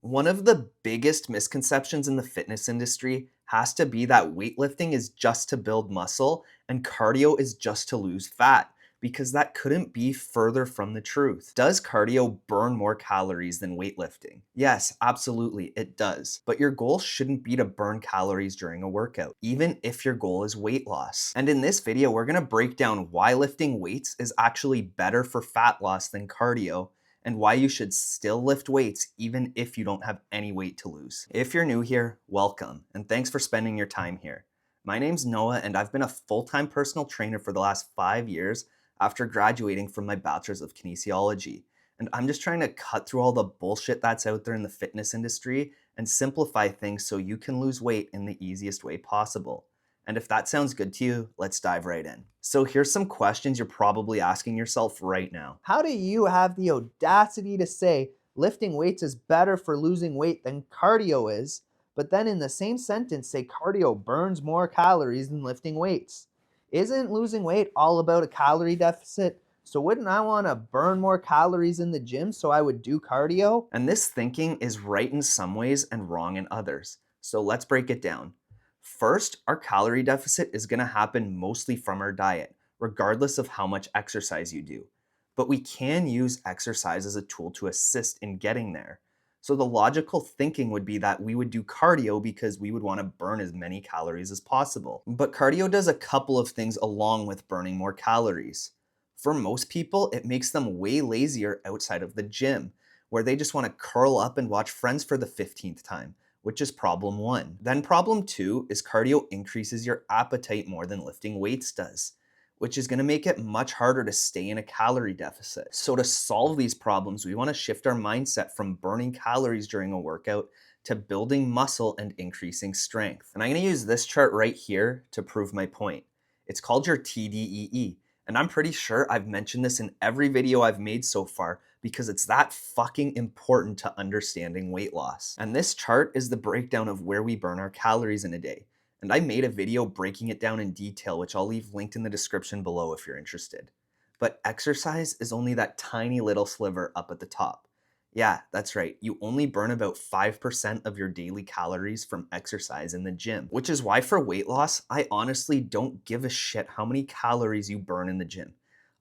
One of the biggest misconceptions in the fitness industry has to be that weightlifting is just to build muscle and cardio is just to lose fat, because that couldn't be further from the truth. Does cardio burn more calories than weightlifting? Yes, absolutely, it does. But your goal shouldn't be to burn calories during a workout, even if your goal is weight loss. And in this video, we're gonna break down why lifting weights is actually better for fat loss than cardio, and why you should still lift weights even if you don't have any weight to lose. If you're new here, welcome, and thanks for spending your time here. My name's Noah, and I've been a full-time personal trainer for the last 5 years after graduating from my bachelor's of kinesiology. And I'm just trying to cut through all the bullshit that's out there in the fitness industry and simplify things so you can lose weight in the easiest way possible. And if that sounds good to you, let's dive right in. So here's some questions you're probably asking yourself right now. How do you have the audacity to say lifting weights is better for losing weight than cardio is, but then in the same sentence say cardio burns more calories than lifting weights? Isn't losing weight all about a calorie deficit? So wouldn't I want to burn more calories in the gym so I would do cardio? And this thinking is right in some ways and wrong in others. So let's break it down. First, our calorie deficit is going to happen mostly from our diet, regardless of how much exercise you do. But we can use exercise as a tool to assist in getting there. So the logical thinking would be that we would do cardio because we would want to burn as many calories as possible. But cardio does a couple of things along with burning more calories. For most people, it makes them way lazier outside of the gym, where they just want to curl up and watch Friends for the 15th time, which is problem one. Then problem two is cardio increases your appetite more than lifting weights does, which is going to make it much harder to stay in a calorie deficit. So to solve these problems, we want to shift our mindset from burning calories during a workout to building muscle and increasing strength. And I'm going to use this chart right here to prove my point. It's called your TDEE. And I'm pretty sure I've mentioned this in every video I've made so far because it's that fucking important to understanding weight loss. And this chart is the breakdown of where we burn our calories in a day. And I made a video breaking it down in detail, which I'll leave linked in the description below if you're interested. But exercise is only that tiny little sliver up at the top. Yeah, that's right. You only burn about 5% of your daily calories from exercise in the gym, which is why for weight loss, I honestly don't give a shit how many calories you burn in the gym,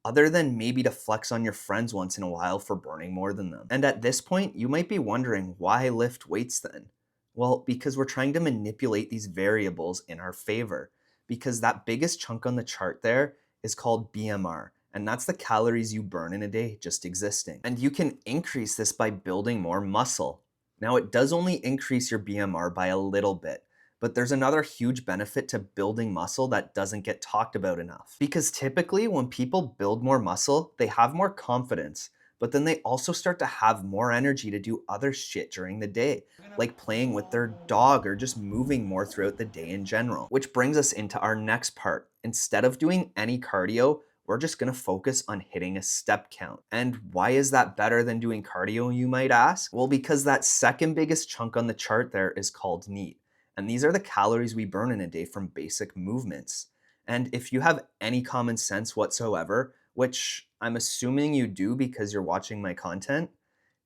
other than maybe to flex on your friends once in a while for burning more than them. And at this point, you might be wondering why lift weights then? Well, because we're trying to manipulate these variables in our favor, because that biggest chunk on the chart there is called BMR. And that's the calories you burn in a day just existing. And you can increase this by building more muscle. Now, it does only increase your BMR by a little bit, but there's another huge benefit to building muscle that doesn't get talked about enough. Because typically when people build more muscle, they have more confidence, but then they also start to have more energy to do other shit during the day, like playing with their dog or just moving more throughout the day in general. Which brings us into our next part. Instead of doing any cardio, we're just gonna focus on hitting a step count. And why is that better than doing cardio, you might ask? Well, because that second biggest chunk on the chart there is called NEAT. And these are the calories we burn in a day from basic movements. And if you have any common sense whatsoever, which I'm assuming you do because you're watching my content,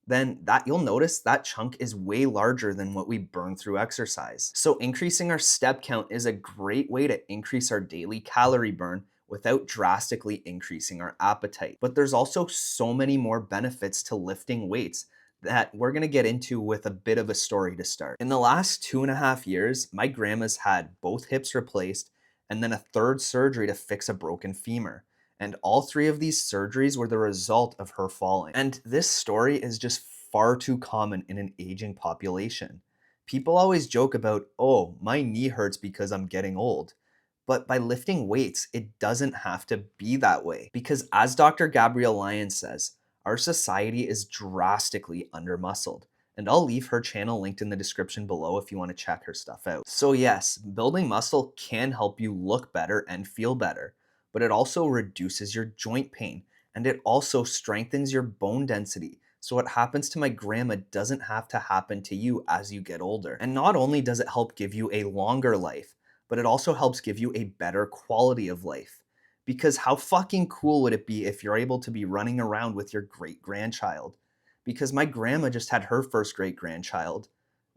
then that you'll notice that chunk is way larger than what we burn through exercise. So increasing our step count is a great way to increase our daily calorie burn without drastically increasing our appetite. But there's also so many more benefits to lifting weights that we're gonna get into with a bit of a story to start. In the last 2.5 years, my grandma's had both hips replaced and then a third surgery to fix a broken femur. And all three of these surgeries were the result of her falling. And this story is just far too common in an aging population. People always joke about, oh, my knee hurts because I'm getting old. But by lifting weights, it doesn't have to be that way. Because as Dr. Gabrielle Lyon says, our society is drastically undermuscled. And I'll leave her channel linked in the description below if you want to check her stuff out. So yes, building muscle can help you look better and feel better, but it also reduces your joint pain and it also strengthens your bone density. So what happens to my grandma doesn't have to happen to you as you get older. And not only does it help give you a longer life, but it also helps give you a better quality of life. Because how fucking cool would it be if you're able to be running around with your great grandchild? because my grandma just had her first great grandchild.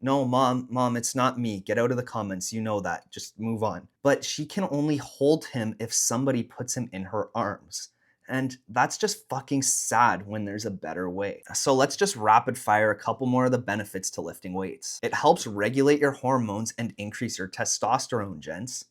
No, mom, it's not me. Get out of the comments. You know that. Just move on. But she can only hold him if somebody puts him in her arms. And that's just fucking sad when there's a better way. So let's just rapid fire a couple more of the benefits to lifting weights. It helps regulate your hormones and increase your testosterone, gents.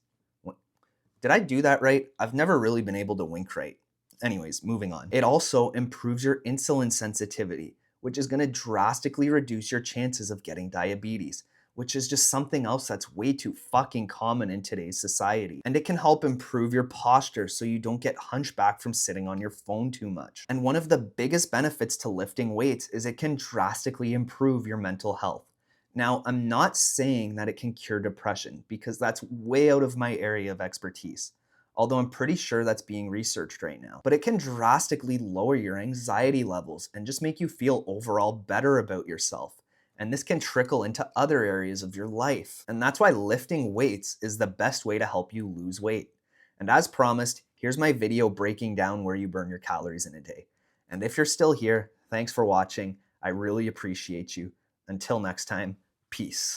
Did I do that right? I've never really been able to wink right. Anyways, moving on. It also improves your insulin sensitivity, which is going to drastically reduce your chances of getting diabetes, which is just something else that's way too fucking common in today's society. And it can help improve your posture so you don't get hunchback from sitting on your phone too much. And one of the biggest benefits to lifting weights is it can drastically improve your mental health. Now, I'm not saying that it can cure depression because that's way out of my area of expertise, although I'm pretty sure that's being researched right now. But it can drastically lower your anxiety levels and just make you feel overall better about yourself. And this can trickle into other areas of your life. And that's why lifting weights is the best way to help you lose weight. And as promised, here's my video breaking down where you burn your calories in a day. And if you're still here, thanks for watching. I really appreciate you. Until next time, peace.